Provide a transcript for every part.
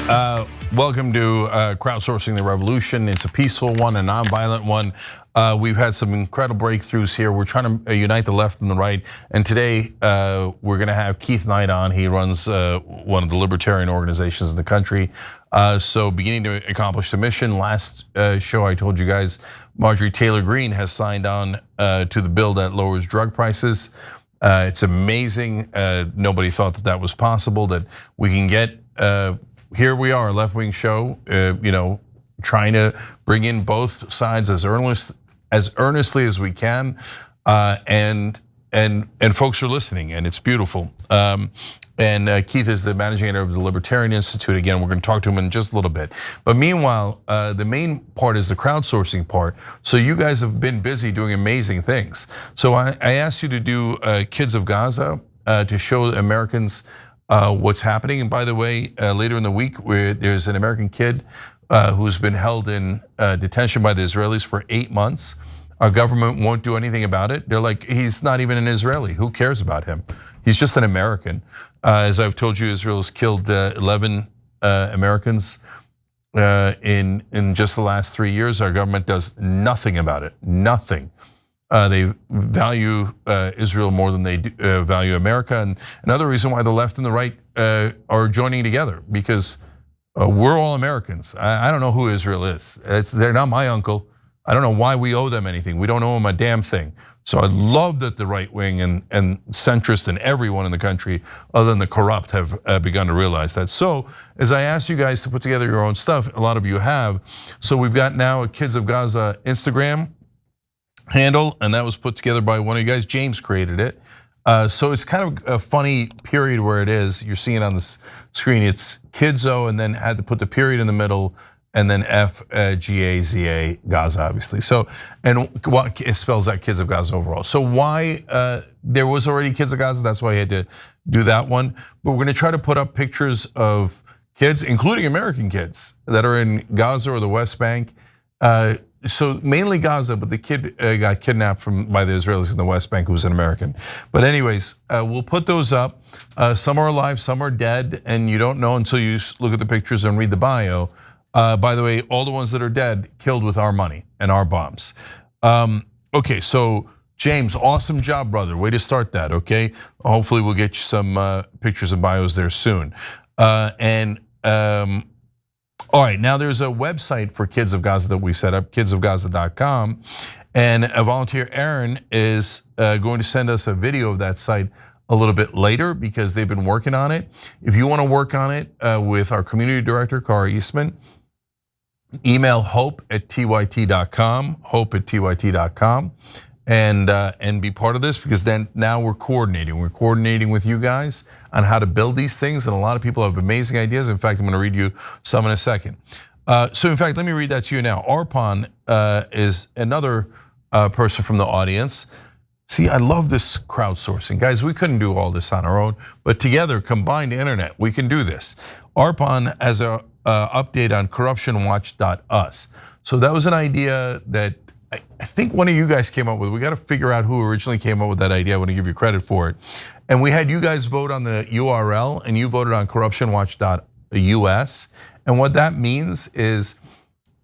Welcome to Crowdsourcing the Revolution. It's a peaceful one, a nonviolent one. We've had some incredible breakthroughs here. We're trying to unite the left and the right. And today we're going to have Keith Knight on. He runs one of the Libertarian organizations in the country. So beginning to accomplish the mission. Last show I told you guys, Marjorie Taylor Greene has signed on to the bill that lowers drug prices. It's amazing. Nobody thought that that was possible, that we can get, here we are, a left-wing show, trying to bring in both sides as earnestly as we can, and folks are listening, and it's beautiful. And Keith is the managing editor of the Libertarian Institute. Again, we're going to talk to him in just a little bit. But meanwhile, the main part is the crowdsourcing part. So you guys have been busy doing amazing things. So I asked you to do Kids of Gaza to show Americans what's happening. And by the way, later in the week, there's an American kid who's been held in detention by the Israelis for 8 months. Our government won't do anything about it. They're like, he's not even an Israeli. Who cares about him? He's just an American. As I've told you, Israel's killed 11 Americans in just the last 3 years. Our government does nothing about it, nothing. They value Israel more than they value America. And another reason why the left and the right are joining together, because we're all Americans. I don't know who Israel is. They're not my uncle. I don't know why we owe them anything. We don't owe them a damn thing. So I love that the right wing and centrists and everyone in the country, other than the corrupt, have begun to realize that. So as I asked you guys to put together your own stuff, a lot of you have. So we've got now a Kids of Gaza Instagram handle, and that was put together by one of you guys. James created it. So it's kind of a funny period where it is. You're seeing it on the screen. It's Kidzo, and then had to put the period in the middle, and then FGAZA Gaza, obviously. So, and what it spells out Kids of Gaza overall. So why there was already Kids of Gaza? That's why I had to do that one. But we're going to try to put up pictures of kids, including American kids, that are in Gaza or the West Bank. So mainly Gaza, but the kid got kidnapped by the Israelis in the West Bank, who was an American. But anyways, we'll put those up. Some are alive, some are dead, and you don't know until you look at the pictures and read the bio. By the way, all the ones that are dead, killed with our money and our bombs. Okay, so James, awesome job, brother. Way to start that, okay? Hopefully we'll get you some pictures and bios there soon. All right, now there's a website for Kids of Gaza that we set up, kidsofgaza.com. And a volunteer, Aaron, is going to send us a video of that site a little bit later, because they've been working on it. If you want to work on it with our community director, Cara Eastman, email hope@tyt.com, hope@tyt.com, and be part of this, because then now we're coordinating. We're coordinating with you guys on how to build these things, and a lot of people have amazing ideas. In fact, I'm going to read you some in a second. So in fact, let me read that to you now. Arpon is another person from the audience. See, I love this crowdsourcing. Guys, we couldn't do all this on our own, but together, combined internet, we can do this. Arpon has an update on corruptionwatch.us. So that was an idea that I think one of you guys came up with. We got to figure out who originally came up with that idea. I want to give you credit for it. And we had you guys vote on the URL, and you voted on corruptionwatch.us. And what that means is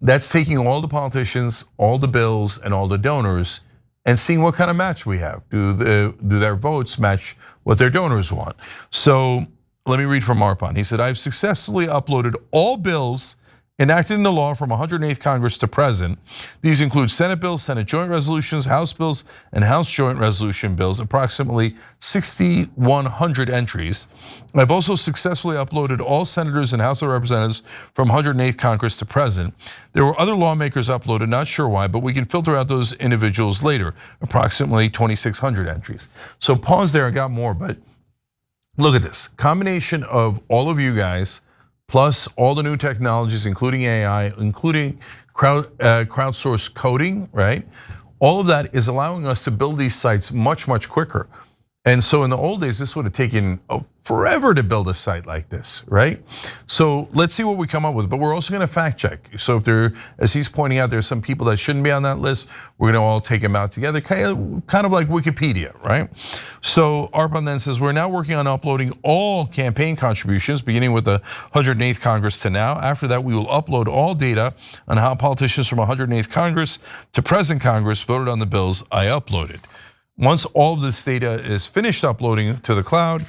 that's taking all the politicians, all the bills, and all the donors, and seeing what kind of match we have. Do their votes match what their donors want? So let me read from Arpon. He said, I've successfully uploaded all bills enacted into law from 108th Congress to present. These include Senate bills, Senate joint resolutions, House bills, and House joint resolution bills, approximately 6,100 entries. I've also successfully uploaded all senators and House of Representatives from 108th Congress to present. There were other lawmakers uploaded, not sure why, but we can filter out those individuals later, approximately 2,600 entries. So pause there, I got more, but look at this. Combination of all of you guys, plus all the new technologies, including AI, including crowdsourced coding, right? All of that is allowing us to build these sites much, much quicker. And so in the old days, this would have taken forever to build a site like this, right? So let's see what we come up with, but we're also gonna fact check. So if there, as he's pointing out, there's some people that shouldn't be on that list, we're gonna all take them out together, kind of like Wikipedia, right? So Arpan then says, we're now working on uploading all campaign contributions, beginning with the 108th Congress to now. After that, we will upload all data on how politicians from 108th Congress to present Congress voted on the bills I uploaded. Once all of this data is finished uploading to the cloud,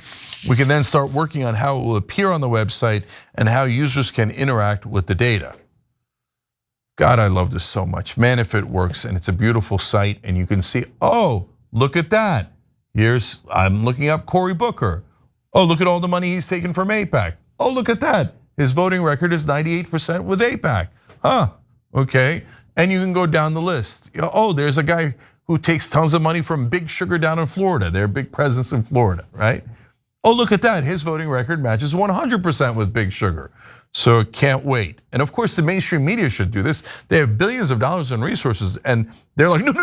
we can then start working on how it will appear on the website and how users can interact with the data. God, I love this so much. Man, if it works, and it's a beautiful site, and you can see, oh, look at that. I'm looking up Cory Booker. Oh, look at all the money he's taken from AIPAC. Oh, look at that. His voting record is 98% with AIPAC. Huh, okay. And you can go down the list. Oh, there's a guy who takes tons of money from Big Sugar down in Florida. They're a big presence in Florida, right? Oh, look at that. His voting record matches 100% with Big Sugar. So can't wait. And of course, the mainstream media should do this. They have billions of dollars in resources, and they're like, no,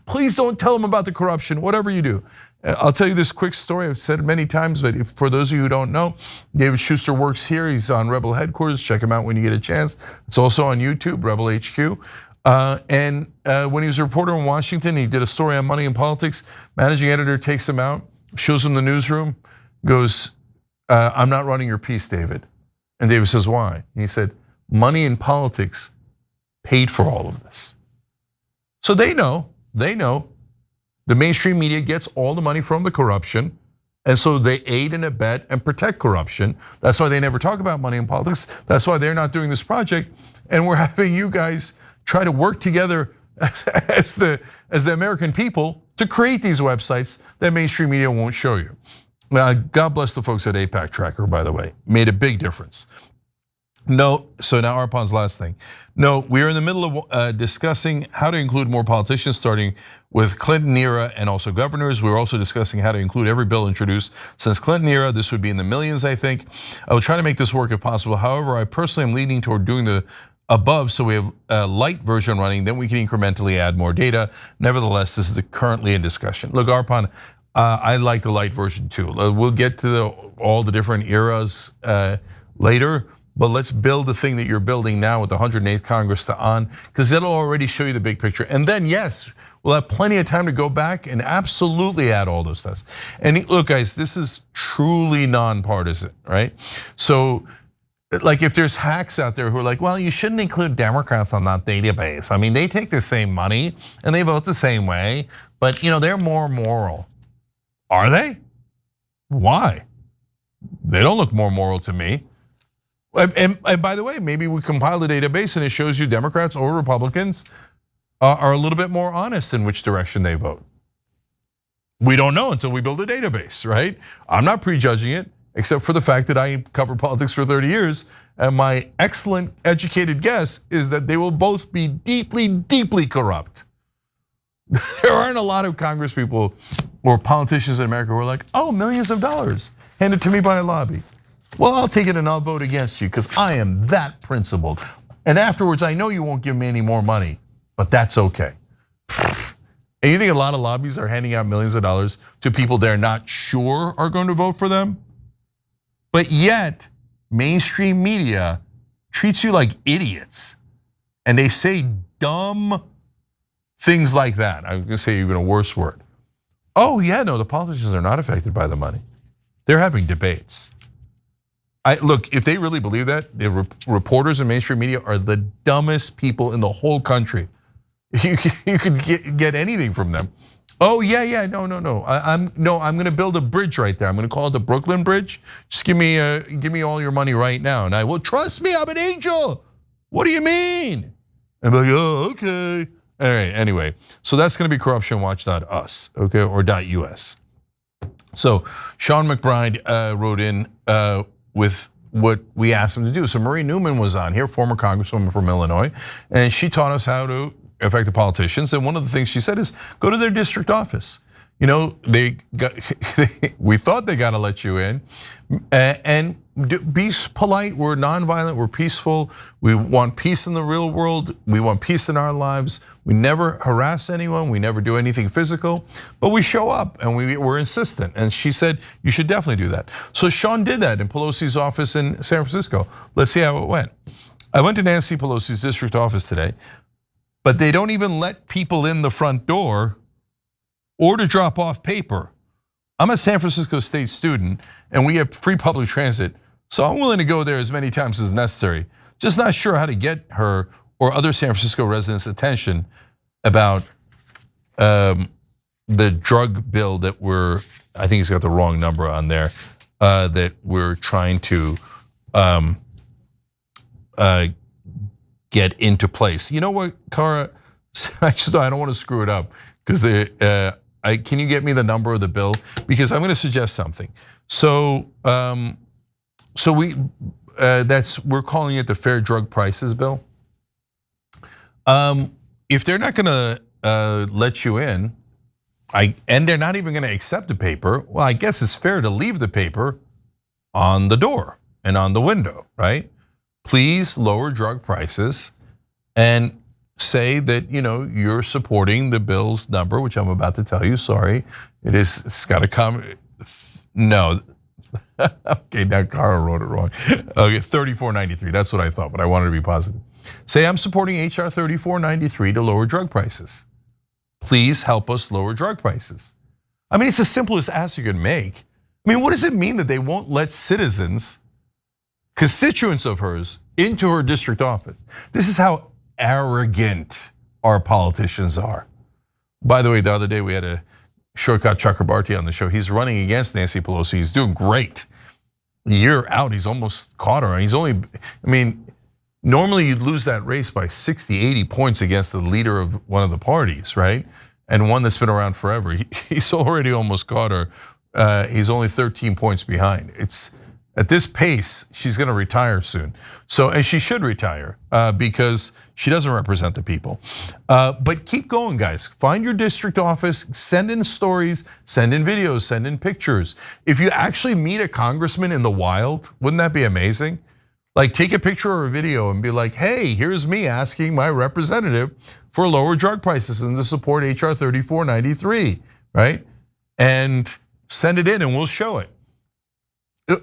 please don't tell them about the corruption, whatever you do. I'll tell you this quick story. I've said it many times, but for those of you who don't know, David Schuster works here. He's on Rebel headquarters. Check him out when you get a chance. It's also on YouTube, Rebel HQ. And when he was a reporter in Washington, he did a story on money and politics. Managing editor takes him out, shows him the newsroom, goes, I'm not running your piece, David. And David says, why? And he said, money and politics paid for all of this. So they know the mainstream media gets all the money from the corruption, and so they aid and abet and protect corruption. That's why they never talk about money and politics. That's why they're not doing this project, and we're having you guys try to work together as the American people to create these websites that mainstream media won't show you. God bless the folks at AIPAC Tracker, by the way, made a big difference. No, so now Arpan's last thing. No, we're in the middle of discussing how to include more politicians, starting with Clinton era and also governors. We're also discussing how to include every bill introduced since Clinton era. This would be in the millions, I think. I will try to make this work if possible. However, I personally am leaning toward doing the above, so we have a light version running, then we can incrementally add more data. Nevertheless, this is currently in discussion. Look, Arpan, I like the light version too. We'll get to all the different eras later. But let's build the thing that you're building now with the 108th Congress to on, because it'll already show you the big picture. And then yes, we'll have plenty of time to go back and absolutely add all those stuff. And look guys, this is truly nonpartisan, right? So like if there's hacks out there who are like, well, you shouldn't include Democrats on that database. I mean, they take the same money and they vote the same way, but they're more moral. Are they? Why? They don't look more moral to me. And by the way, maybe we compile the database and it shows you Democrats or Republicans are a little bit more honest in which direction they vote. We don't know until we build a database, right? I'm not prejudging it, except for the fact that I covered politics for 30 years, and my excellent educated guess is that they will both be deeply, deeply corrupt. There aren't a lot of Congress people or politicians in America who are like, oh, millions of dollars handed to me by a lobby. Well, I'll take it and I'll vote against you because I am that principled. And afterwards, I know you won't give me any more money, but that's okay. And you think a lot of lobbies are handing out millions of dollars to people they're not sure are going to vote for them? But yet, mainstream media treats you like idiots. And they say dumb things like that. I'm gonna say even a worse word. Oh yeah, no, the politicians are not affected by the money. They're having debates. Look, if they really believe that, the reporters in mainstream media are the dumbest people in the whole country. You could get anything from them. Oh yeah, no. I'm going to build a bridge right there. I'm going to call it the Brooklyn Bridge. Just give me all your money right now, and I will. Trust me, I'm an angel. What do you mean? And I'm like, oh, okay. All right. Anyway, so that's going to be corruptionwatch.us, okay, or .us. So Sean McBride wrote in with what we asked him to do. So Marie Newman was on here, former Congresswoman from Illinois, and she taught us how to affect the politicians. And one of the things she said is go to their district office. We thought they got to let you in, and be polite. We're nonviolent. We're peaceful. We want peace in the real world. We want peace in our lives. We never harass anyone. We never do anything physical, but we show up and we're insistent. And she said you should definitely do that. So Sean did that in Pelosi's office in San Francisco. Let's see how it went. I went to Nancy Pelosi's district office today, but they don't even let people in the front door or to drop off paper. I'm a San Francisco State student and we have free public transit, so I'm willing to go there as many times as necessary. Just not sure how to get her or other San Francisco residents' attention about the drug bill that I think he's got the wrong number on there, that we're trying to get into place. You know what, Cara? I don't want to screw it up because can you get me the number of the bill? Because I'm going to suggest something. So we're calling it the Fair Drug Prices Bill. If they're not going to let you in, and they're not even going to accept the paper, well, I guess it's fair to leave the paper on the door and on the window, right? Please lower drug prices and say that you're supporting the bill's number, which I'm about to tell you. Sorry, it's got to come. No, okay, now Cara wrote it wrong. Okay, 3493. That's what I thought, but I wanted to be positive. Say I'm supporting HR 3493 to lower drug prices. Please help us lower drug prices. I mean, it's the simplest ask you can make. I mean, what does it mean that they won't let citizens, constituents of hers, into her district office? This is how arrogant our politicians are. By the way, the other day we had a Shortcut Chakrabarti on the show. He's running against Nancy Pelosi. He's doing great. A year out, he's almost caught her. Normally you'd lose that race by 60, 80 points against the leader of one of the parties, right? And one that's been around forever. He's already almost caught her. He's only 13 points behind. It's at this pace, she's going to retire soon. So, and she should retire because she doesn't represent the people. But keep going, guys. Find your district office, send in stories, send in videos, send in pictures. If you actually meet a congressman in the wild, wouldn't that be amazing? Like take a picture or a video and be like, hey, here's me asking my representative for lower drug prices and to support HR 3493, right? And send it in and we'll show it.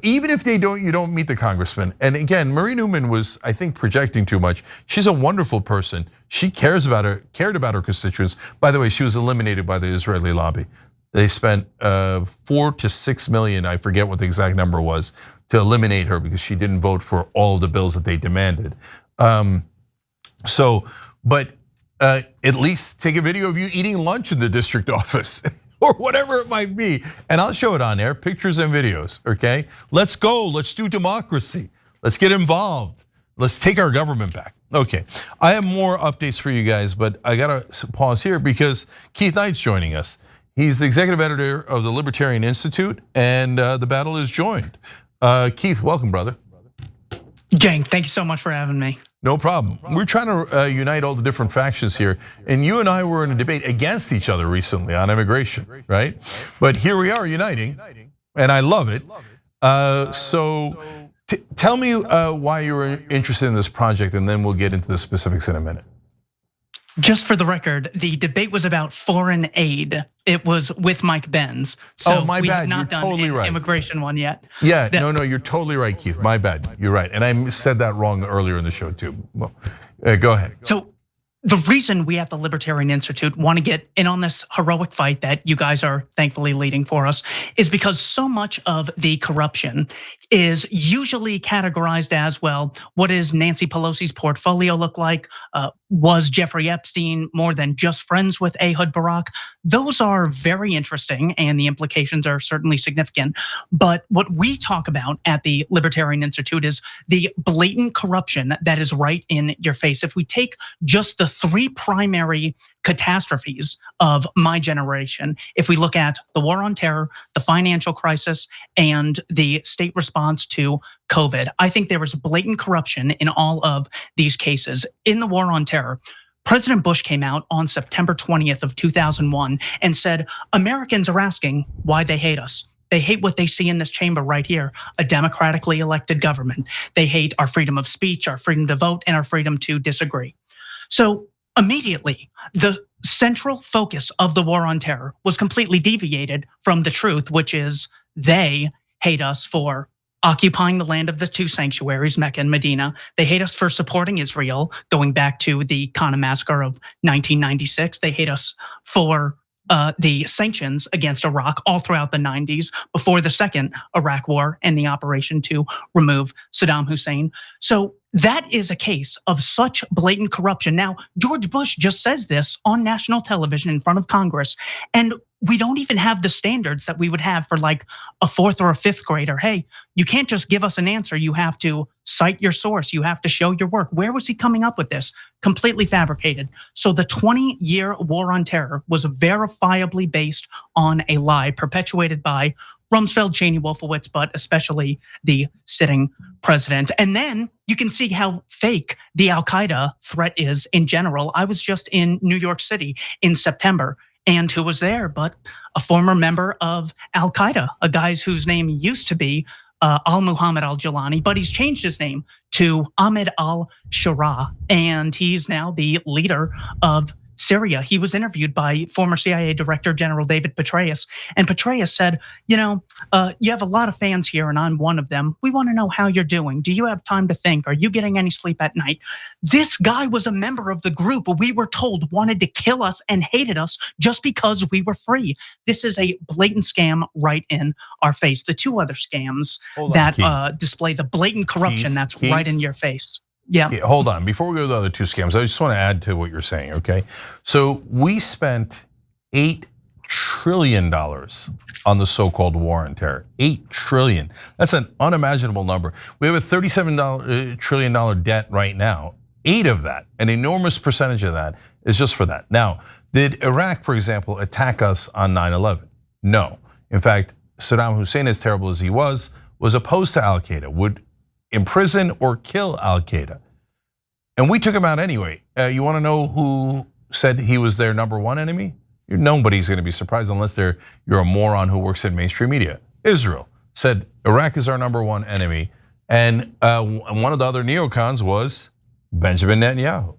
Even if you don't meet the congressman. And again, Marie Newman was, I think, projecting too much. She's a wonderful person. She cared about her constituents. By the way, she was eliminated by the Israeli lobby. They spent 4 to 6 million, I forget what the exact number was, to eliminate her because she didn't vote for all of the bills that they demanded. But at least take a video of you eating lunch in the district office or whatever it might be, and I'll show it on there, pictures and videos, okay? Let's go, let's do democracy. Let's get involved. Let's take our government back. Okay, I have more updates for you guys, but I gotta pause here because Keith Knight's joining us. He's the executive editor of the Libertarian Institute, and the battle is joined. Keith, welcome, brother. Jane, thank you so much for having me. No problem. We're trying to unite all the different factions here. And you and I were in a debate against each other recently on immigration, right? But here we are uniting, and I love it. So tell me why you were interested in this project, and then we'll get into the specifics in a minute. Just for the record, the debate was about foreign aid. It was with Mike Benz. So my we bad. have not You're done totally an right. immigration one yet. Yeah, no, you're totally right, Keith. My bad. You're right. And I said that wrong earlier in the show too. Well, go ahead. So the reason we at the Libertarian Institute want to get in on this heroic fight that you guys are thankfully leading for us is because so much of the corruption is usually categorized as, well, what does Nancy Pelosi's portfolio look like? Was Jeffrey Epstein more than just friends with Ehud Barak? Those are very interesting and the implications are certainly significant. But what we talk about at the Libertarian Institute is the blatant corruption that is right in your face. If we take just the 3 primary catastrophes of my generation, if we look at the war on terror, the financial crisis, and the state response to COVID, I think there was blatant corruption in all of these cases. In the war on terror, President Bush came out on September 20th of 2001 and said, Americans are asking why they hate us. They hate what they see in this chamber right here, a democratically elected government. They hate our freedom of speech, our freedom to vote, and our freedom to disagree. So immediately, the central focus of the war on terror was completely deviated from the truth, which is they hate us for occupying the land of the 2 sanctuaries, Mecca and Medina. They hate us for supporting Israel, going back to the Qana massacre of 1996. They hate us for the sanctions against Iraq all throughout the 90s before the second Iraq war and the operation to remove Saddam Hussein. So that is a case of such blatant corruption. Now, George Bush just says this on national television in front of Congress, and we don't even have the standards that we would have for like a fourth or a fifth grader. Hey, you can't just give us an answer. You have to cite your source. You have to show your work. Where was he coming up with this? Completely fabricated. So the 20-year war on terror was verifiably based on a lie perpetuated by Rumsfeld, Cheney, Wolfowitz, but especially the sitting president. And then you can see how fake the Al-Qaeda threat is in general. I was just in New York City in September, and who was there but a former member of Al-Qaeda, a guy whose name used to be Al-Muhammad al-Jilani, but he's changed his name to Ahmed al-Shara, and he's now the leader of Syria. He was interviewed by former CIA Director General David Petraeus, and Petraeus said, you have a lot of fans here, and I'm one of them. We want to know how you're doing. Do you have time to think? Are you getting any sleep at night? This guy was a member of the group we were told wanted to kill us and hated us just because we were free. This is a blatant scam right in our face. The two other scams that display the blatant corruption that's right in your face. Yeah. Hold on. Before we go to the other two scams, I just want to add to what you're saying, okay? So we spent $8 trillion on the so-called war on terror. $8 trillion. That's an unimaginable number. We have a $37 trillion debt right now. 8 of that, an enormous percentage of that, is just for that. Now, did Iraq, for example, attack us on 9/11? No. In fact, Saddam Hussein, as terrible as he was opposed to Al-Qaeda, would imprison or kill Al-Qaeda. And we took him out anyway. You want to know who said he was their number one enemy? Nobody's going to be surprised unless you're a moron who works in mainstream media. Israel said Iraq is our number one enemy. And one of the other neocons was Benjamin Netanyahu.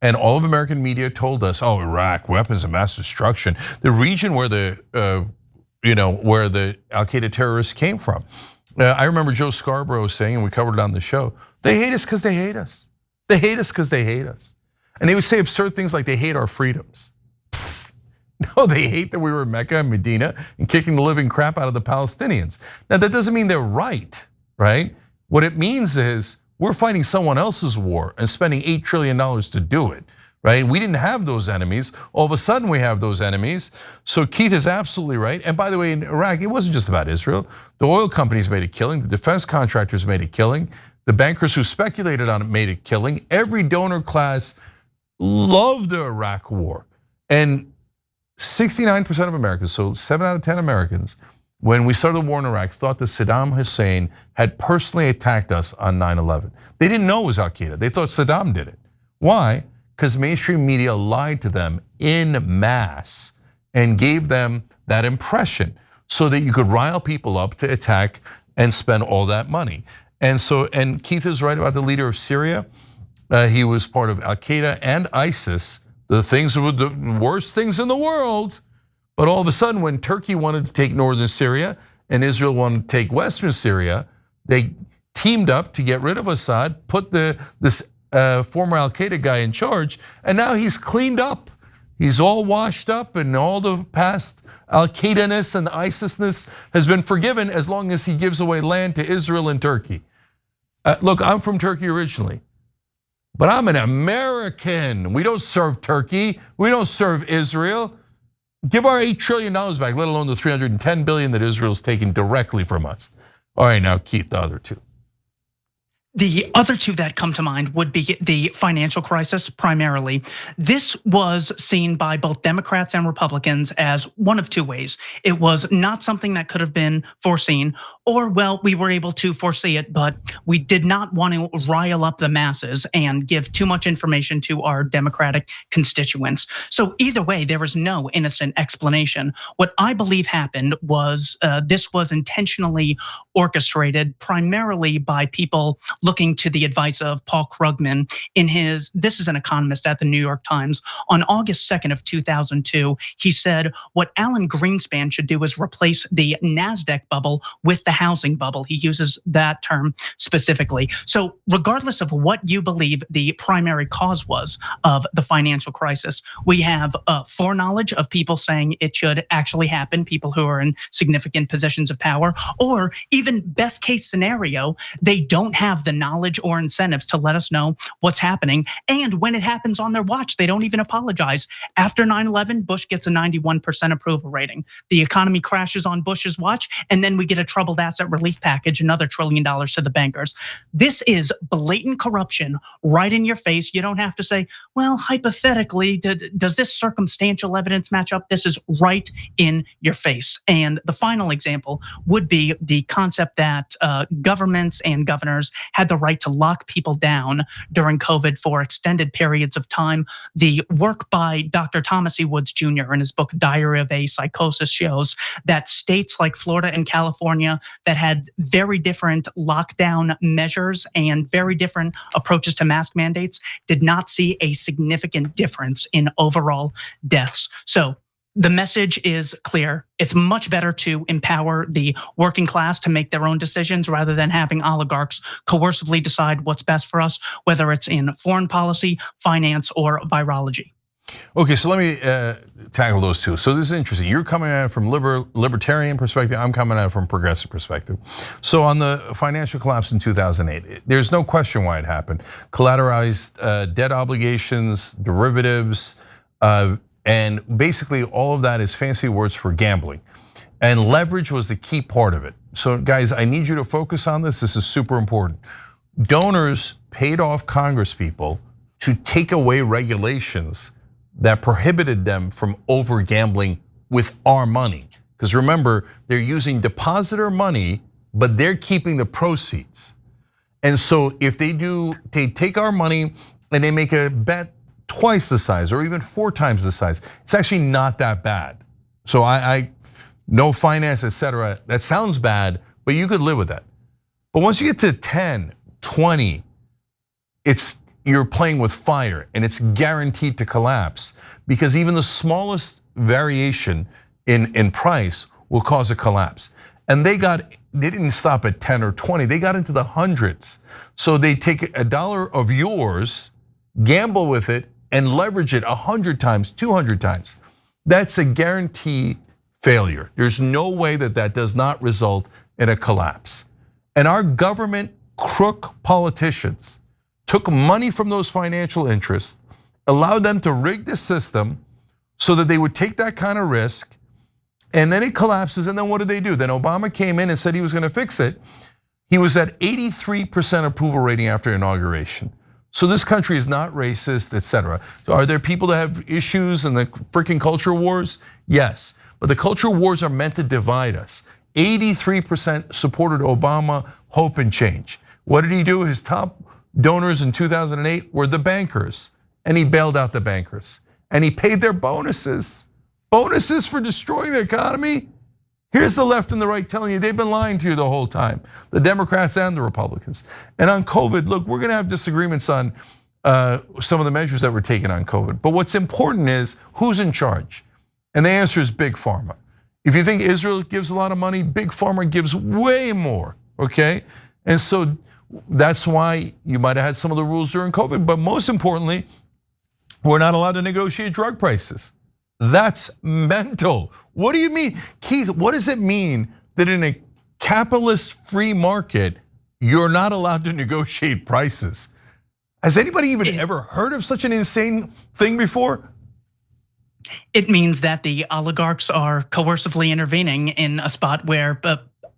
And all of American media told us, oh, Iraq, weapons of mass destruction, the region where the Al-Qaeda terrorists came from. I remember Joe Scarborough saying, and we covered it on the show, they hate us because they hate us. They hate us because they hate us. And they would say absurd things like they hate our freedoms. No, they hate that we were in Mecca and Medina and kicking the living crap out of the Palestinians. Now, that doesn't mean they're right? What it means is we're fighting someone else's war and spending $8 trillion to do it. We didn't have those enemies. All of a sudden we have those enemies. So Keith is absolutely right. And by the way, in Iraq, it wasn't just about Israel. The oil companies made a killing. The defense contractors made a killing. The bankers who speculated on it made a killing. Every donor class loved the Iraq war. And 69% of Americans, so 7 out of 10 Americans, when we started the war in Iraq, thought that Saddam Hussein had personally attacked us on 9/11. They didn't know it was Al-Qaeda. They thought Saddam did it. Why? Because mainstream media lied to them in mass and gave them that impression so that you could rile people up to attack and spend all that money. And Keith is right about the leader of Syria. He was part of Al-Qaeda and ISIS, the worst things in the world. But all of a sudden, when Turkey wanted to take northern Syria and Israel wanted to take western Syria, they teamed up to get rid of Assad, put this former Al-Qaeda guy in charge, and now he's cleaned up. He's all washed up, and all the past Al-Qaeda-ness and ISIS-ness has been forgiven as long as he gives away land to Israel and Turkey. Look, I'm from Turkey originally, but I'm an American. We don't serve Turkey. We don't serve Israel. Give our $8 trillion back, let alone the $310 billion that Israel's taken directly from us. All right, now Keith, the other two. The other two that come to mind would be the financial crisis primarily. This was seen by both Democrats and Republicans as one of two ways. It was not something that could have been foreseen, or well, we were able to foresee it, but we did not want to rile up the masses and give too much information to our Democratic constituents. So either way, there was no innocent explanation. What I believe happened was this was intentionally orchestrated primarily by people looking to the advice of Paul Krugman in this is an economist at the New York Times, on August 2nd of 2002, he said, what Alan Greenspan should do is replace the NASDAQ bubble with the housing bubble. He uses that term specifically. So regardless of what you believe the primary cause was of the financial crisis, we have foreknowledge of people saying it should actually happen, people who are in significant positions of power, or even best case scenario, they don't have the knowledge or incentives to let us know what's happening. And when it happens on their watch, they don't even apologize. After 9/11, Bush gets a 91% approval rating. The economy crashes on Bush's watch, and then we get a troubled asset relief package, another $1 trillion to the bankers. This is blatant corruption right in your face. You don't have to say, well, hypothetically, does this circumstantial evidence match up? This is right in your face. And the final example would be the concept that governments and governors had the right to lock people down during COVID for extended periods of time. The work by Dr. Thomas E. Woods Jr. in his book, Diary of a Psychosis, shows that states like Florida and California that had very different lockdown measures and very different approaches to mask mandates did not see a significant difference in overall deaths. So the message is clear. It's much better to empower the working class to make their own decisions rather than having oligarchs coercively decide what's best for us, whether it's in foreign policy, finance, or virology. Okay, so let me tackle those two. So this is interesting. You're coming at it from libertarian perspective. I'm coming at it from progressive perspective. So on the financial collapse in 2008, there's no question why it happened. Collateralized debt obligations, derivatives, and basically all of that is fancy words for gambling. And leverage was the key part of it. So guys, I need you to focus on this. This is super important. Donors paid off congresspeople to take away regulations that prohibited them from over gambling with our money. Because remember, they're using depositor money, but they're keeping the proceeds. And so if they take our money and they make a bet twice the size or even 4 times the size, it's actually not that bad. So I no finance, etc. That sounds bad, but you could live with that. But once you get to 10, 20, you're playing with fire and it's guaranteed to collapse because even the smallest variation in price will cause a collapse. And they didn't stop at 10 or 20, they got into the hundreds. So they take $1 of yours, gamble with it, and leverage it 100 times, 200 times. That's a guarantee failure. There's no way that does not result in a collapse. And our government crook politicians took money from those financial interests, allowed them to rig the system so that they would take that kind of risk, and then it collapses, and then what did they do? Then Obama came in and said he was gonna fix it. He was at 83% approval rating after inauguration. So this country is not racist, etc. Are there people that have issues in the freaking culture wars? Yes, but the culture wars are meant to divide us. 83% supported Obama, hope and change. What did he do? His top donors in 2008 were the bankers, and he bailed out the bankers. And he paid their bonuses. Bonuses for destroying the economy? Here's the left and the right telling you they've been lying to you the whole time, the Democrats and the Republicans. And on COVID, look, we're gonna have disagreements on some of the measures that were taken on COVID. But what's important is who's in charge? And the answer is Big Pharma. If you think Israel gives a lot of money, Big Pharma gives way more, okay? And so that's why you might have had some of the rules during COVID, but most importantly, we're not allowed to negotiate drug prices. That's mental. What do you mean? Keith, what does it mean that in a capitalist free market, you're not allowed to negotiate prices? Has anybody even ever heard of such an insane thing before? It means that the oligarchs are coercively intervening in a spot where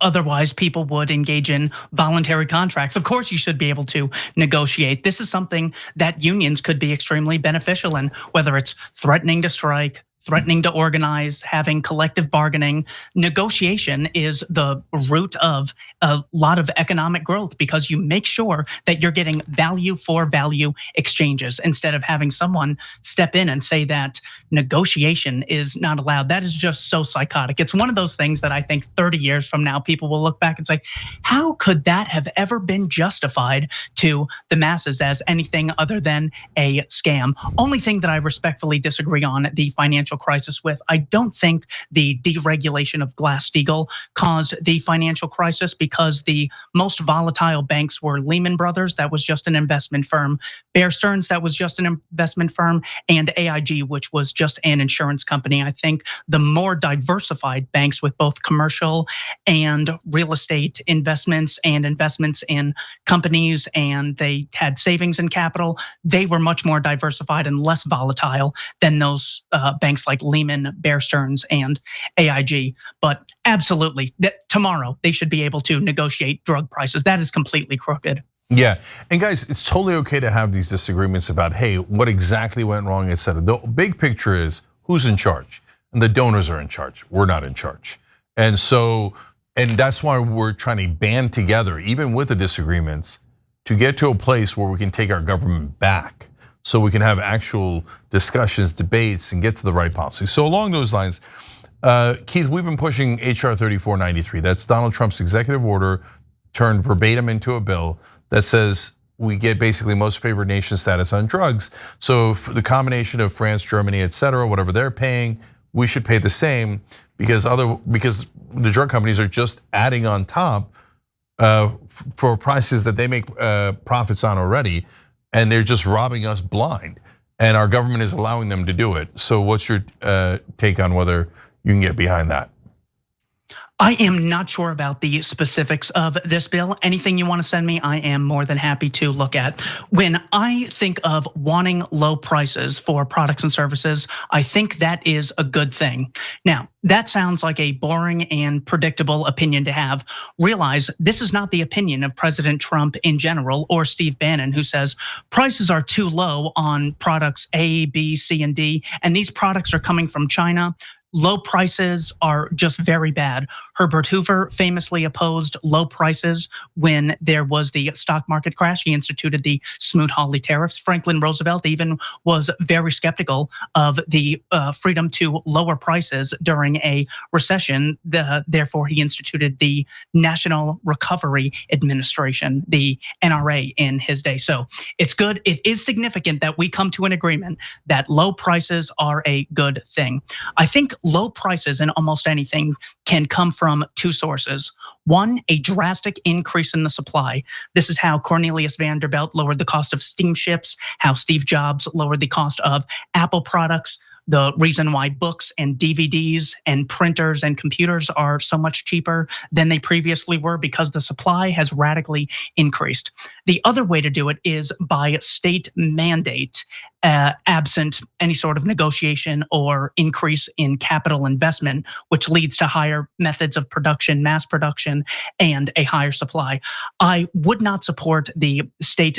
otherwise people would engage in voluntary contracts. Of course, you should be able to negotiate. This is something that unions could be extremely beneficial in, whether it's threatening to strike, threatening to organize, having collective bargaining. Negotiation is the root of a lot of economic growth because you make sure that you're getting value for value exchanges instead of having someone step in and say that negotiation is not allowed. That is just so psychotic. It's one of those things that I think 30 years from now, people will look back and say, how could that have ever been justified to the masses as anything other than a scam? Only thing that I respectfully disagree on, the financial financial crisis with. I don't think the deregulation of Glass-Steagall caused the financial crisis, because the most volatile banks were Lehman Brothers, that was just an investment firm, Bear Stearns, that was just an investment firm, and AIG, which was just an insurance company. I think the more diversified banks with both commercial and real estate investments and investments in companies, and they had savings and capital, they were much more diversified and less volatile than those banks like Lehman, Bear Stearns, and AIG. But absolutely, tomorrow they should be able to negotiate drug prices. That is completely crooked. Yeah, and guys, it's totally okay to have these disagreements about, hey, what exactly went wrong, et cetera. The big picture is who's in charge, and the donors are in charge. We're not in charge. And so, and that's why we're trying to band together, even with the disagreements, to get to a place where we can take our government back, so we can have actual discussions, debates, and get to the right policy. So along those lines, Keith, we've been pushing HR 3493. That's Donald Trump's executive order turned verbatim into a bill that says we get basically most favored nation status on drugs. So for the combination of France, Germany, et cetera, whatever they're paying, we should pay the same, because the drug companies are just adding on top for prices that they make profits on already, and they're just robbing us blind. And our government is allowing them to do it. So what's your take on whether you can get behind that? I am not sure about the specifics of this bill. Anything you want to send me, I am more than happy to look at. When I think of wanting low prices for products and services, I think that is a good thing. Now, that sounds like a boring and predictable opinion to have. Realize this is not the opinion of President Trump in general, or Steve Bannon, who says prices are too low on products A, B, C, and D, and these products are coming from China. Low prices are just very bad. Herbert Hoover famously opposed low prices when there was the stock market crash. He instituted the Smoot-Hawley tariffs. Franklin Roosevelt even was very skeptical of the freedom to lower prices during a recession. Therefore, he instituted the National Recovery Administration, the NRA, in his day. So it's good. It is significant that we come to an agreement that low prices are a good thing. I think low prices in almost anything can come from two sources. One, a drastic increase in the supply. This is how Cornelius Vanderbilt lowered the cost of steamships, how Steve Jobs lowered the cost of Apple products. The reason why books and DVDs and printers and computers are so much cheaper than they previously were, because the supply has radically increased. The other way to do it is by state mandate, absent any sort of negotiation or increase in capital investment, which leads to higher methods of production, mass production, and a higher supply. I would not support the state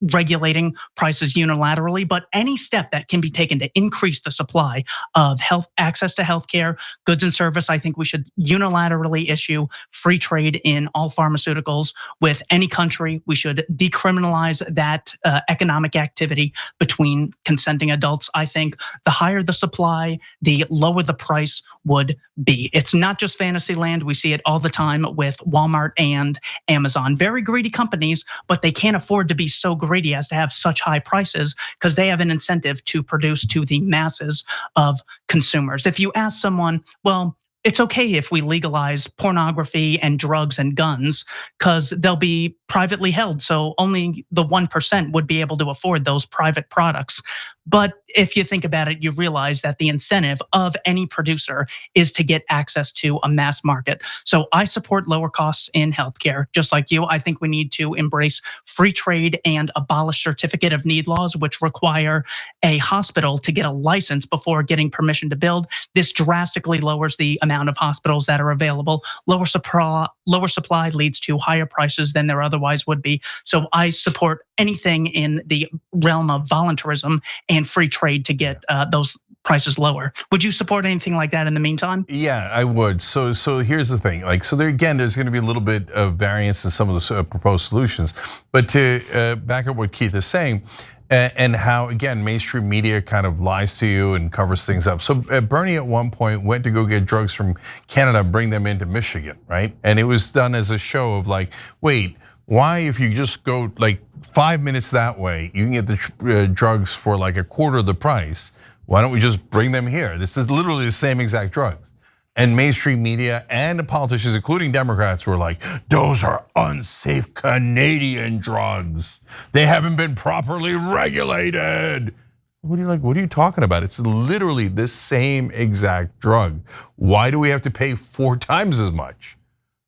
regulating prices unilaterally, but any step that can be taken to increase the supply of access to healthcare, goods and service, I think we should unilaterally issue free trade in all pharmaceuticals with any country. We should decriminalize that economic activity between consenting adults. I think the higher the supply, the lower the price would be. It's not just fantasy land. We see it all the time with Walmart and Amazon. Very greedy companies, but they can't afford to be so greedy as to have such high prices, because they have an incentive to produce to the masses of consumers. If you ask someone, well, it's okay if we legalize pornography and drugs and guns, because they'll be privately held, so only the 1% would be able to afford those private products. But if you think about it, you realize that the incentive of any producer is to get access to a mass market. So I support lower costs in healthcare, just like you. I think we need to embrace free trade and abolish certificate of need laws, which require a hospital to get a license before getting permission to build. This drastically lowers the amount of hospitals that are available. Lower supply leads to higher prices than there otherwise would be. So I support anything in the realm of voluntarism and free trade to get those prices lower. Would you support anything like that in the meantime? Yeah, I would. So here's the thing. There's going to be a little bit of variance in some of the proposed solutions. But to back up what Keith is saying, and how, again, mainstream media kind of lies to you and covers things up. So Bernie at one point went to go get drugs from Canada and bring them into Michigan, right? And it was done as a show of like, wait, why, if you just go like 5 minutes that way, you can get the drugs for like a quarter of the price. Why don't we just bring them here? This is literally the same exact drugs. And mainstream media and the politicians, including Democrats, were like, those are unsafe Canadian drugs. They haven't been properly regulated. What are you talking about? It's literally the same exact drug. Why do we have to pay 4 times as much?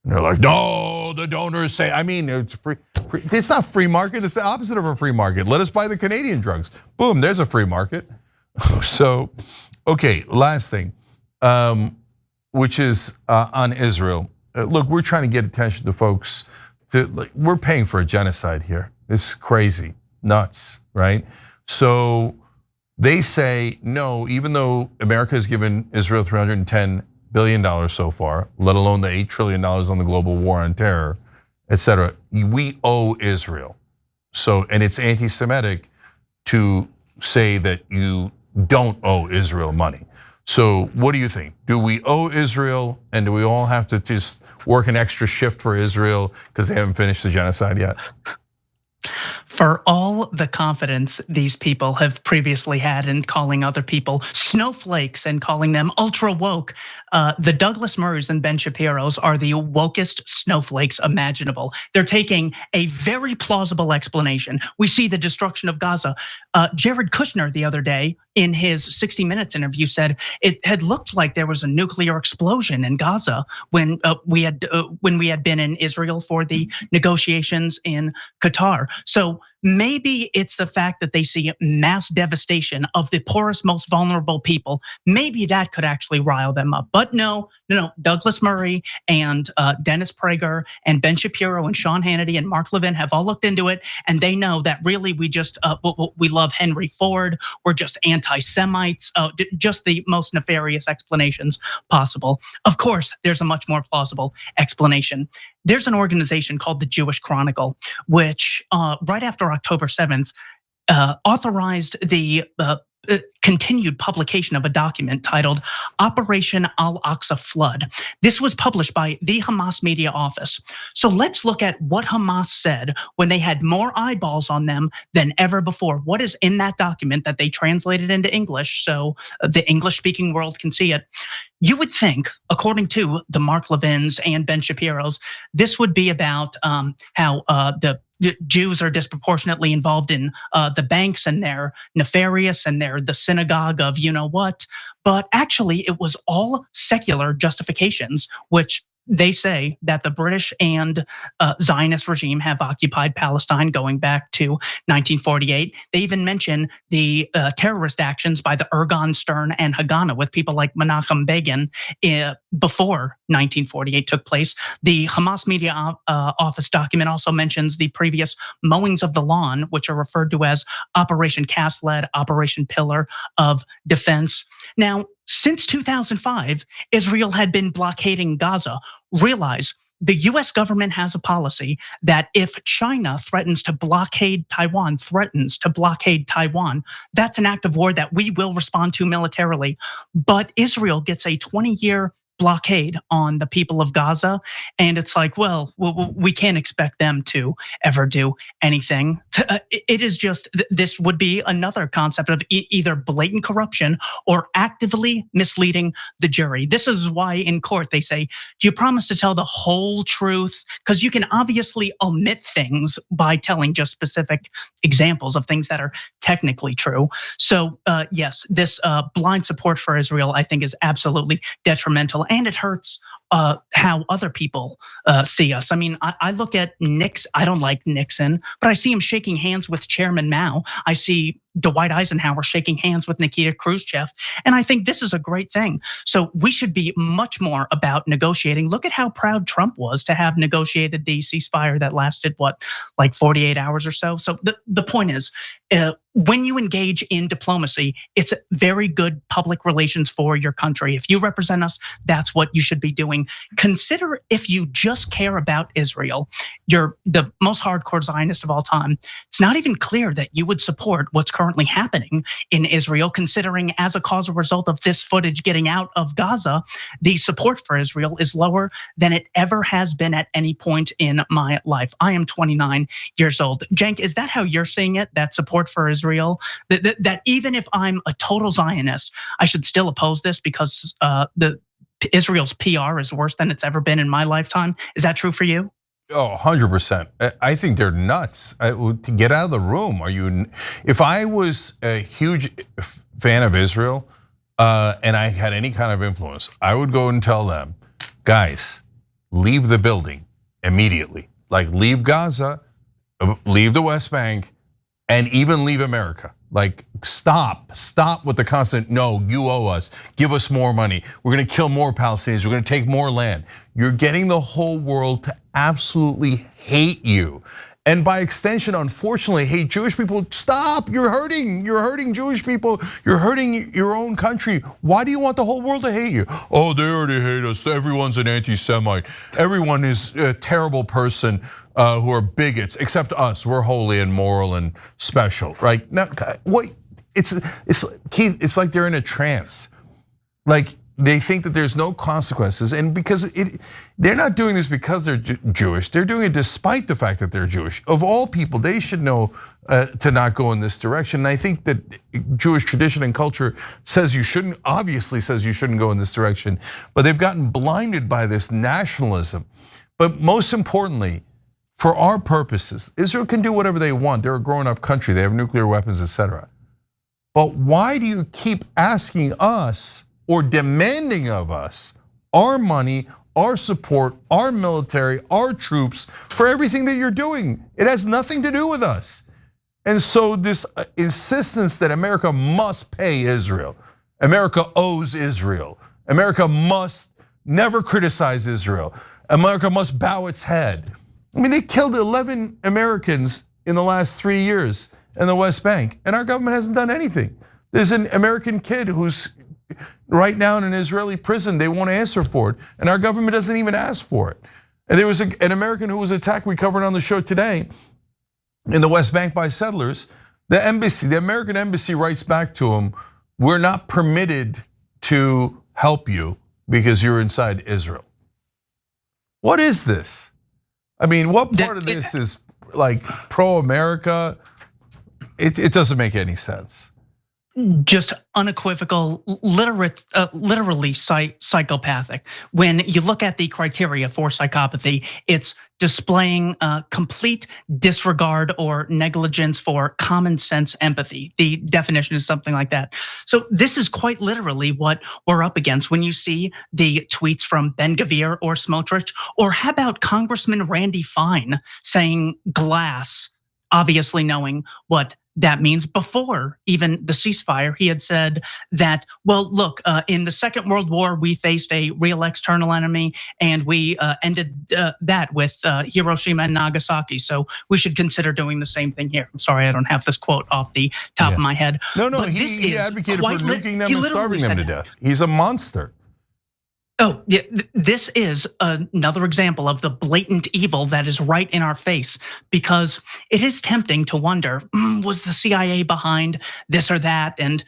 And they're like, no, the donors say, I mean, it's free. It's not free market, it's the opposite of a free market. Let us buy the Canadian drugs. Boom, there's a free market. So, okay, last thing, which is on Israel. Look, we're trying to get attention to folks. We're paying for a genocide here. It's crazy, nuts, right? So they say no, even though America has given Israel $310 billion so far, let alone the $8 trillion on the global war on terror, et cetera, we owe Israel. So, and it's anti-Semitic to say that you don't owe Israel money. So what do you think? Do we owe Israel, and do we all have to just work an extra shift for Israel because they haven't finished the genocide yet? For all the confidence these people have previously had in calling other people snowflakes and calling them ultra woke, the Douglas Murrays and Ben Shapiro's are the wokest snowflakes imaginable. They're taking a very plausible explanation. We see the destruction of Gaza. Jared Kushner the other day in his 60 Minutes interview said it had looked like there was a nuclear explosion in Gaza when we had been in Israel for the negotiations in Qatar. So maybe it's the fact that they see mass devastation of the poorest, most vulnerable people. Maybe that could actually rile them up. But no. Douglas Murray and Dennis Prager and Ben Shapiro and Sean Hannity and Mark Levin have all looked into it, and they know that really we love Henry Ford. We're just anti-Semites. Just the most nefarious explanations possible. Of course, there's a much more plausible explanation. There's an organization called the Jewish Chronicle, which right after October 7th authorized the continued publication of a document titled Operation Al-Aqsa Flood. This was published by the Hamas media office. So let's look at what Hamas said when they had more eyeballs on them than ever before. What is in that document that they translated into English so the English-speaking world can see it? You would think, according to the Mark Levins and Ben Shapiro's, this would be about how the Jews are disproportionately involved in the banks, and they're nefarious, and they're the synagogue of you know what. But actually, it was all secular justifications, which they say that the British and Zionist regime have occupied Palestine going back to 1948. They even mention the terrorist actions by the Ergon, Stern, and Haganah with people like Menachem Begin before 1948 took place. The Hamas media office document also mentions the previous mowings of the lawn, which are referred to as Operation Cast Lead, Operation Pillar of Defense. Now, since 2005, Israel had been blockading Gaza. Realize the US government has a policy that if China threatens to blockade Taiwan, that's an act of war that we will respond to militarily. But Israel gets a 20-year blockade on the people of Gaza. And it's like, well, we can't expect them to ever do anything. It is just, this would be another concept of either blatant corruption or actively misleading the jury. This is why in court they say, do you promise to tell the whole truth? Because you can obviously omit things by telling just specific examples of things that are technically true. So yes, this blind support for Israel, I think, is absolutely detrimental. And it hurts how other people see us. I mean, I look at Nixon. I don't like Nixon, but I see him shaking hands with Chairman Mao. I see Dwight Eisenhower shaking hands with Nikita Khrushchev. And I think this is a great thing. So we should be much more about negotiating. Look at how proud Trump was to have negotiated the ceasefire that lasted, like 48 hours or so. So the point is, when you engage in diplomacy, it's very good public relations for your country. If you represent us, that's what you should be doing. saying, consider if you just care about Israel, you're the most hardcore Zionist of all time. It's not even clear that you would support what's currently happening in Israel, considering as a causal result of this footage getting out of Gaza, the support for Israel is lower than it ever has been at any point in my life. I am 29 years old. Cenk, is that how you're seeing it, that support for Israel? That even if I'm a total Zionist, I should still oppose this because Israel's PR is worse than it's ever been in my lifetime. Is that true for you? Oh, 100%. I think they're nuts. To get out of the room. If I was a huge fan of Israel and I had any kind of influence, I would go and tell them, guys, leave the building immediately. Like, leave Gaza, leave the West Bank, and even leave America. Like, stop with the constant, no, you owe us, give us more money. We're gonna kill more Palestinians, we're gonna take more land. You're getting the whole world to absolutely hate you. And by extension, unfortunately, hate Jewish people. Stop, you're hurting Jewish people. You're hurting your own country. Why do you want the whole world to hate you? Oh, they already hate us, everyone's an anti-Semite. Everyone is a terrible person who are bigots, except us, we're holy and moral and special, right? Now, what, it's like they're in a trance. Like, they think that there's no consequences, and because they're not doing this because they're Jewish, they're doing it despite the fact that they're Jewish. Of all people, they should know to not go in this direction. And I think that Jewish tradition and culture says obviously says you shouldn't go in this direction, but they've gotten blinded by this nationalism. But most importantly, for our purposes, Israel can do whatever they want. They're a grown-up country, they have nuclear weapons, etc. But why do you keep asking us or demanding of us our money, our support, our military, our troops for everything that you're doing? It has nothing to do with us. And so this insistence that America must pay Israel, America owes Israel, America must never criticize Israel, America must bow its head. I mean, they killed 11 Americans in the last 3 years in the West Bank, and our government hasn't done anything. There's an American kid who's right now in an Israeli prison. They won't answer for it, and our government doesn't even ask for it. And there was an American who was attacked, we covered on the show today, in the West Bank by settlers. The embassy, the American embassy writes back to him, we're not permitted to help you because you're inside Israel. What is this? I mean, what part of this is like pro-America? It doesn't make any sense. Just unequivocal, literally psychopathic. When you look at the criteria for psychopathy, it's displaying complete disregard or negligence for common sense empathy. The definition is something like that. So this is quite literally what we're up against when you see the tweets from Ben-Gvir or Smotrich, or how about Congressman Randy Fine saying glass, obviously knowing what that means. Before even the ceasefire, he had said that, well, look, in the Second World War, we faced a real external enemy, and we ended that with Hiroshima and Nagasaki. So we should consider doing the same thing here. I'm sorry, I don't have this quote off the top of my head. No, he advocated for nuking them and starving them to death. He's a monster. Oh, yeah, this is another example of the blatant evil that is right in our face, because it is tempting to wonder, was the CIA behind this or that? And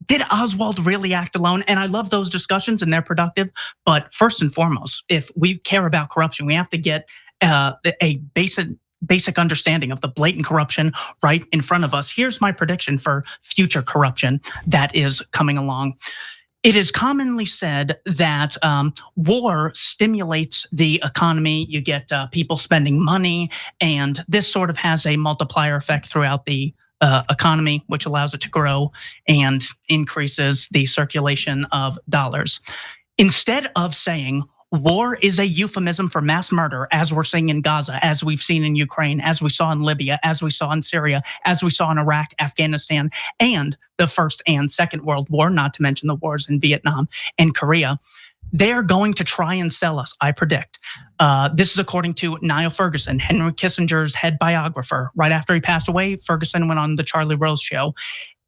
did Oswald really act alone? And I love those discussions and they're productive. But first and foremost, if we care about corruption, we have to get a basic understanding of the blatant corruption right in front of us. Here's my prediction for future corruption that is coming along. It is commonly said that war stimulates the economy. You get people spending money, and this sort of has a multiplier effect throughout the economy, which allows it to grow and increases the circulation of dollars. Instead of saying war is a euphemism for mass murder, as we're seeing in Gaza, as we've seen in Ukraine, as we saw in Libya, as we saw in Syria, as we saw in Iraq, Afghanistan, and the First and Second World War, not to mention the wars in Vietnam and Korea. They're going to try and sell us, I predict. This is according to Niall Ferguson, Henry Kissinger's head biographer. Right after he passed away, Ferguson went on the Charlie Rose show.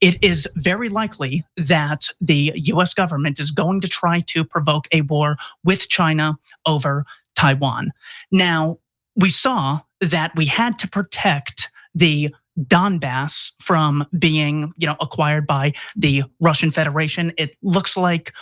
it is very likely that the US government is going to try to provoke a war with China over Taiwan. Now, we saw that we had to protect the Donbass from being, acquired by the Russian Federation. It looks like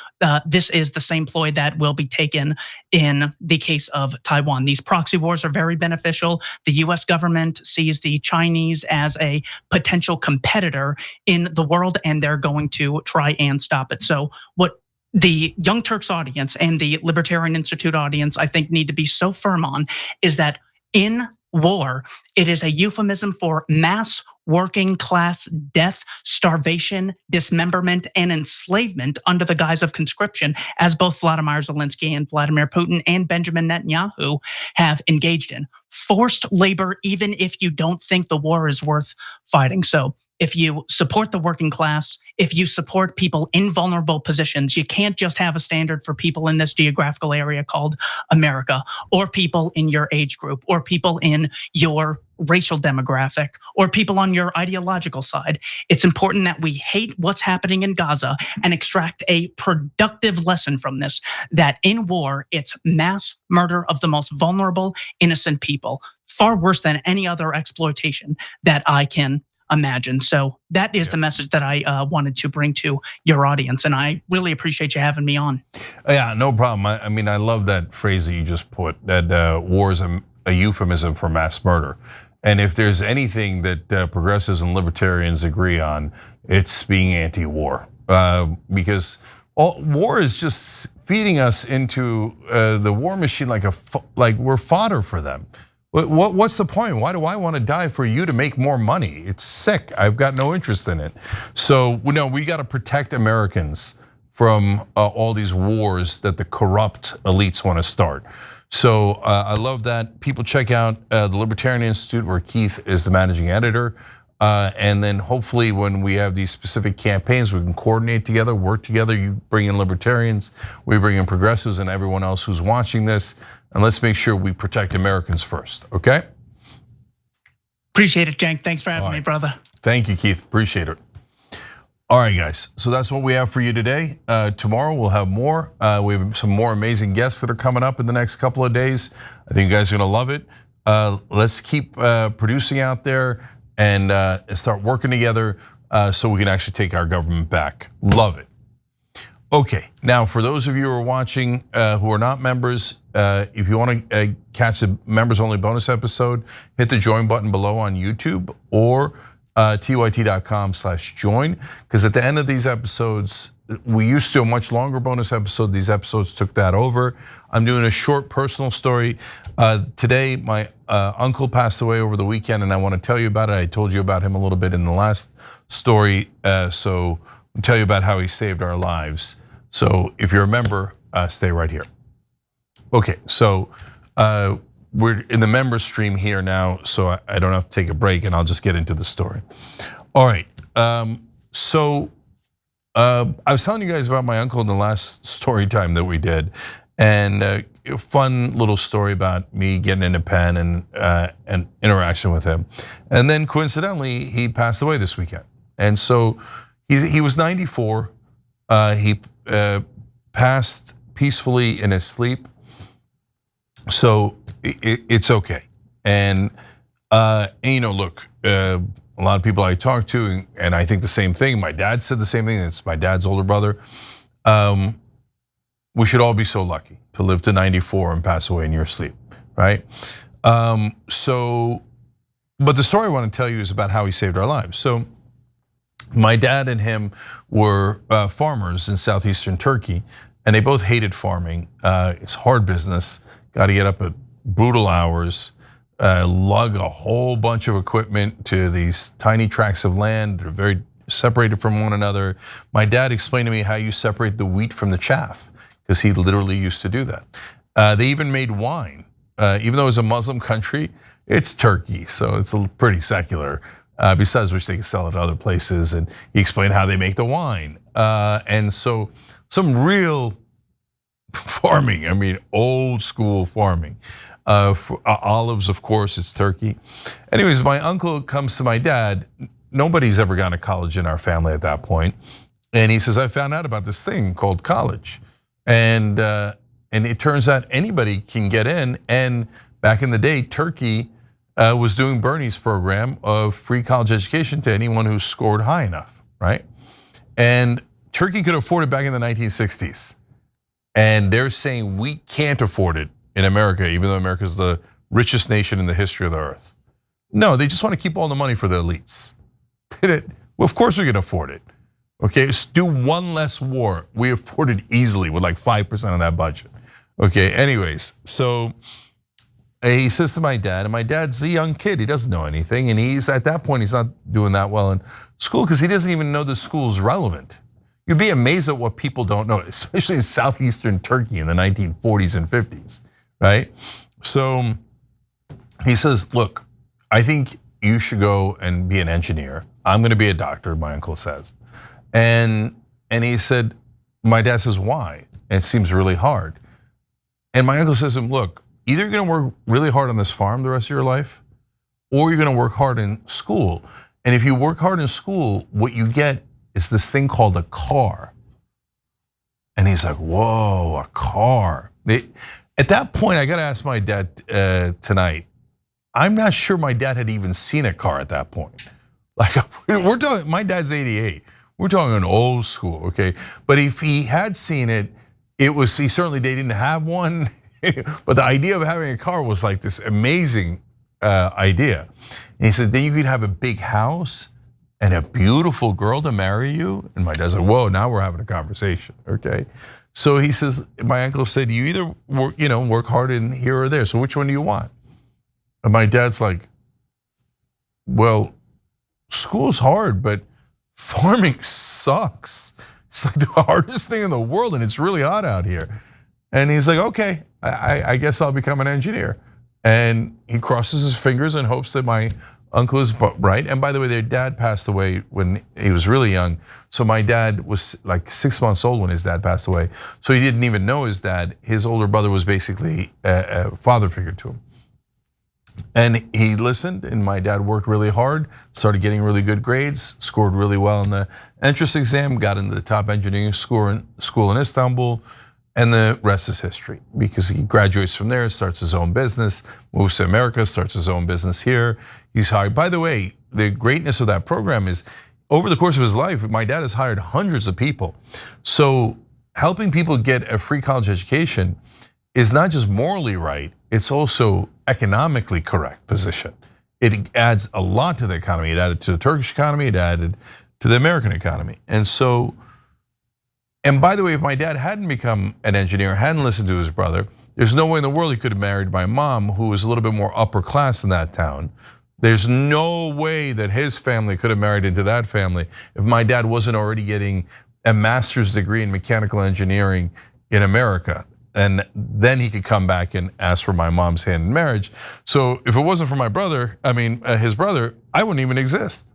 this is the same ploy that will be taken in the case of Taiwan. These proxy wars are very beneficial. The US government sees the Chinese as a potential competitor in the world, and they're going to try and stop it. So what the Young Turks audience and the Libertarian Institute audience, I think, need to be so firm on is that in war, it is a euphemism for mass working class death, starvation, dismemberment, and enslavement under the guise of conscription, as both Vladimir Zelensky and Vladimir Putin and Benjamin Netanyahu have engaged in. Forced labor, even if you don't think the war is worth fighting. So if you support the working class, if you support people in vulnerable positions, you can't just have a standard for people in this geographical area called America, or people in your age group, or people in your racial demographic, or people on your ideological side. It's important that we hate what's happening in Gaza and extract a productive lesson from this, that in war, it's mass murder of the most vulnerable, innocent people, far worse than any other exploitation that I can imagine. So that is the message that I wanted to bring to your audience, and I really appreciate you having me on. Yeah, no problem. I mean, I love that phrase that you just put, that war is a euphemism for mass murder. And if there's anything that progressives and libertarians agree on, it's being anti-war, because war is just feeding us into the war machine like we're fodder for them. What's the point? Why do I want to die for you to make more money? It's sick. I've got no interest in it. So we got to protect Americans from all these wars that the corrupt elites want to start. So I love that. People check out the Libertarian Institute, where Keith is the managing editor. And then hopefully when we have these specific campaigns, we can coordinate together, work together. You bring in libertarians, we bring in progressives, and everyone else who's watching this. And let's make sure we protect Americans first, okay? Appreciate it, Cenk. Thanks for having me, brother. Thank you, Keith. Appreciate it. All right, guys. So that's what we have for you today. Tomorrow we'll have more. We have some more amazing guests that are coming up in the next couple of days. I think you guys are gonna love it. Let's keep producing out there and start working together so we can actually take our government back. Love it. Okay, now for those of you who are watching who are not members, if you want to catch the members only bonus episode, hit the join button below on YouTube or tyt.com/join, because at the end of these episodes, we used to do a much longer bonus episode. These episodes took that over. I'm doing a short personal story. Today, my uncle passed away over the weekend, and I want to tell you about it. I told you about him a little bit in the last story, so I'll tell you about how he saved our lives. So if you're a member, stay right here. Okay, so we're in the member stream here now, so I don't have to take a break, and I'll just get into the story. All right, so I was telling you guys about my uncle in the last story time that we did, and a fun little story about me getting in a pen and an interaction with him. And then coincidentally, he passed away this weekend. And so he was 94, he passed peacefully in his sleep. So it's okay. And look, a lot of people I talk to, and I think the same thing. My dad said the same thing. It's my dad's older brother. We should all be so lucky to live to 94 and pass away in your sleep, right? But the story I want to tell you is about how he saved our lives. So my dad and him were farmers in southeastern Turkey, and they both hated farming. It's hard business. Got to get up at brutal hours, lug a whole bunch of equipment to these tiny tracts of land. They're very separated from one another. My dad explained to me how you separate the wheat from the chaff, because he literally used to do that. They even made wine. Even though it's a Muslim country, it's Turkey, so it's pretty secular. Besides which they can sell it at other places, and he explained how they make the wine. And so some real farming, I mean old school farming. For olives, of course, it's Turkey. Anyways, my uncle comes to my dad nobody's ever gone to college in our family at that point. And he says, I found out about this thing called college. And it turns out anybody can get in. And back in the day, Turkey was doing Bernie's program of free college education to anyone who scored high enough, right? And Turkey could afford it back in the 1960s. And they're saying we can't afford it in America, even though America is the richest nation in the history of the earth. No, they just want to keep all the money for the elites. Well, of course we can afford it. Okay, let's do one less war. We afford it easily with like 5% of that budget. Okay, anyways, so he says to my dad, and my dad's a young kid, he doesn't know anything, and he's at that point, he's not doing that well in school because he doesn't even know the school's relevant. You'd be amazed at what people don't know, especially in southeastern Turkey in the 1940s and 50s, right? So he says, look, I think you should go and be an engineer. I'm gonna be a doctor, my uncle says. And he said, my dad says, why? And it seems really hard. And my uncle says to him, look, either you're gonna work really hard on this farm the rest of your life, or you're gonna work hard in school. And if you work hard in school, what you get is this thing called a car. And he's like, whoa, a car. At that point, I gotta ask my dad tonight, I'm not sure my dad had even seen a car at that point. Like, we're talking, my dad's 88. We're talking an old school, okay? But if he had seen it, he certainly, they didn't have one. But the idea of having a car was like this amazing idea. And he said, then you could have a big house and a beautiful girl to marry you. And my dad said, whoa, now we're having a conversation, okay? So he says, my uncle said, you either work hard in here or there. So which one do you want? And my dad's like, well, school's hard, but farming sucks. It's like the hardest thing in the world, and it's really hot out here. And he's like, okay, I guess I'll become an engineer. And he crosses his fingers and hopes that my uncle is right. And by the way, their dad passed away when he was really young. So my dad was like 6 months old when his dad passed away. So he didn't even know his dad. His older brother was basically a father figure to him. And he listened, and my dad worked really hard, started getting really good grades, scored really well in the entrance exam, got into the top engineering school in Istanbul, and the rest is history. Because he graduates from there, starts his own business, moves to America, starts his own business here. He's hired. By the way, the greatness of that program is over the course of his life, my dad has hired hundreds of people. So helping people get a free college education is not just morally right, it's also economically correct position. It adds a lot to the economy. It added to the Turkish economy, it added to the American economy. And so, and by the way, if my dad hadn't become an engineer, hadn't listened to his brother, there's no way in the world he could have married my mom, who was a little bit more upper class in that town. There's no way that his family could have married into that family if my dad wasn't already getting a master's degree in mechanical engineering in America. And then he could come back and ask for my mom's hand in marriage. So if it wasn't for my brother, his brother, I wouldn't even exist.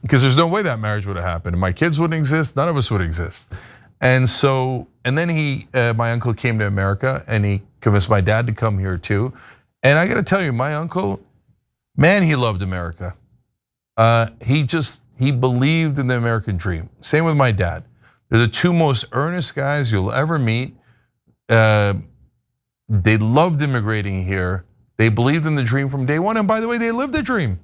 Because there's no way that marriage would have happened. My kids wouldn't exist, none of us would exist. And so, and then my uncle came to America and he convinced my dad to come here too. And I gotta tell you, my uncle, man, he loved America. He believed in the American dream. Same with my dad. They're the two most earnest guys you'll ever meet. They loved immigrating here. They believed in the dream from day one. And by the way, they lived the dream.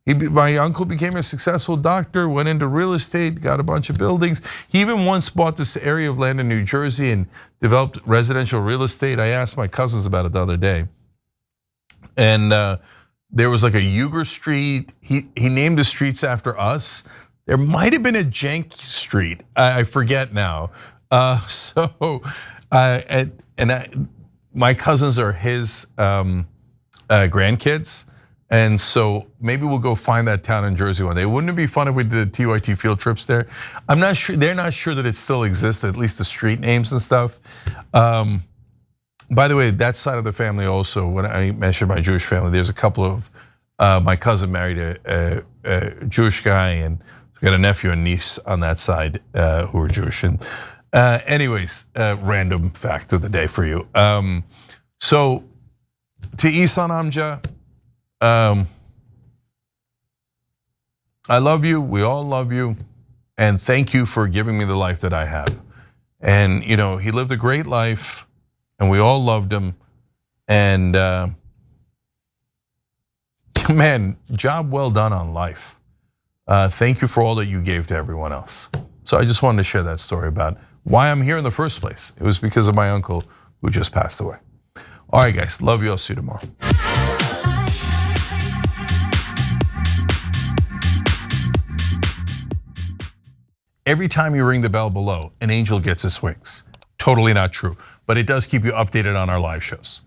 My uncle became a successful doctor, went into real estate, got a bunch of buildings. He even once bought this area of land in New Jersey and developed residential real estate. I asked my cousins about it the other day. And there was like a Uyghur Street. He named the streets after us. There might have been a Jenk Street. I forget now. My cousins are his grandkids. And so maybe we'll go find that town in Jersey one day. Wouldn't it be fun if we did TYT field trips there? I'm not sure, they're not sure that it still exists, at least the street names and stuff. By the way, that side of the family also, when I mentioned my Jewish family, there's a couple of, my cousin married a Jewish guy, and got a nephew and niece on that side who are Jewish. And anyways, random fact of the day for you. So to Ihsan Amca, I love you. We all love you. And thank you for giving me the life that I have. And he lived a great life, and we all loved him. And man, job well done on life. Thank you for all that you gave to everyone else. So I just wanted to share that story about why I'm here in the first place. It was because of my uncle who just passed away. All right, guys, love you. I'll see you tomorrow. Every time you ring the bell below, an angel gets his wings. Totally not true, but it does keep you updated on our live shows.